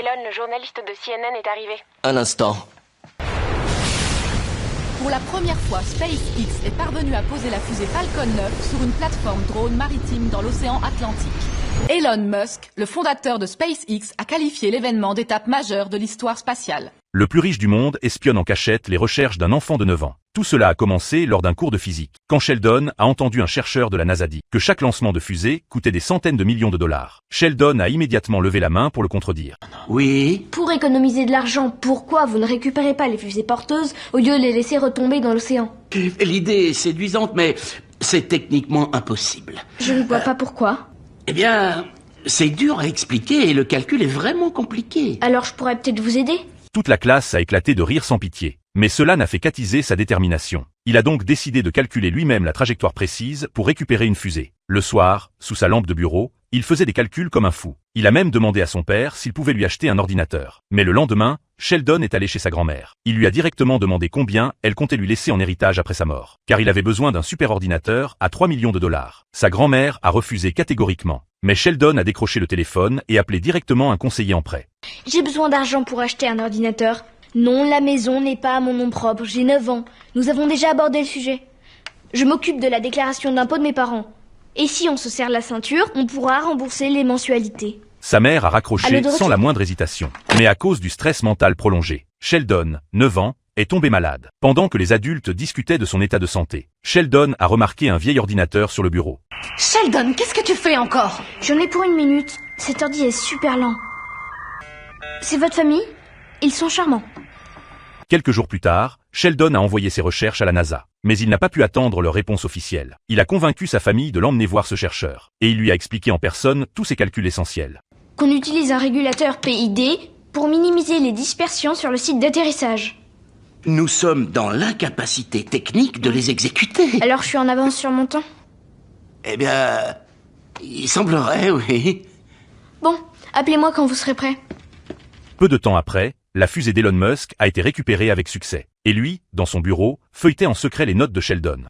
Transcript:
Elon, le journaliste de CNN, est arrivé. Un instant. Pour la première fois, SpaceX est parvenu à poser la fusée Falcon 9 sur une plateforme drone maritime dans l'océan Atlantique. Elon Musk, le fondateur de SpaceX, a qualifié l'événement d'étape majeure de l'histoire spatiale. Le plus riche du monde espionne en cachette les recherches d'un enfant de 9 ans. Tout cela a commencé lors d'un cours de physique, quand Sheldon a entendu un chercheur de la NASA dire que chaque lancement de fusée coûtait des centaines de millions de dollars. Sheldon a immédiatement levé la main pour le contredire. Oui. Pour économiser de l'argent, pourquoi vous ne récupérez pas les fusées porteuses au lieu de les laisser retomber dans l'océan? L'idée est séduisante, mais c'est techniquement impossible. Je ne vois pas pourquoi. Eh bien, c'est dur à expliquer et le calcul est vraiment compliqué. Alors je pourrais peut-être vous aider? Toute la classe a éclaté de rire sans pitié. Mais cela n'a fait qu'attiser sa détermination. Il a donc décidé de calculer lui-même la trajectoire précise pour récupérer une fusée. Le soir, sous sa lampe de bureau, il faisait des calculs comme un fou. Il a même demandé à son père s'il pouvait lui acheter un ordinateur. Mais le lendemain, Sheldon est allé chez sa grand-mère. Il lui a directement demandé combien elle comptait lui laisser en héritage après sa mort. Car il avait besoin d'un super ordinateur à 3 millions de dollars. Sa grand-mère a refusé catégoriquement. Mais Sheldon a décroché le téléphone et appelé directement un conseiller en prêt. J'ai besoin d'argent pour acheter un ordinateur. Non, la maison n'est pas à mon nom propre, j'ai 9 ans. Nous avons déjà abordé le sujet. Je m'occupe de la déclaration d'impôt de mes parents. Et si on se serre la ceinture, on pourra rembourser les mensualités. Sa mère a raccroché sans la moindre hésitation. Mais à cause du stress mental prolongé, Sheldon, 9 ans, est tombé malade. Pendant que les adultes discutaient de son état de santé, Sheldon a remarqué un vieil ordinateur sur le bureau. Sheldon, qu'est-ce que tu fais encore? J'en ai pour 1 minute. Cet ordi est super lent. C'est votre famille? Ils sont charmants. Quelques jours plus tard, Sheldon a envoyé ses recherches à la NASA. Mais il n'a pas pu attendre leur réponse officielle. Il a convaincu sa famille de l'emmener voir ce chercheur. Et il lui a expliqué en personne tous ses calculs essentiels. Qu'on utilise un régulateur PID pour minimiser les dispersions sur le site d'atterrissage. Nous sommes dans l'incapacité technique de les exécuter. Alors je suis en avance sur mon temps? Eh bien, il semblerait, oui. Bon, appelez-moi quand vous serez prêt. Peu de temps après, la fusée d'Elon Musk a été récupérée avec succès. Et lui, dans son bureau, feuilletait en secret les notes de Sheldon.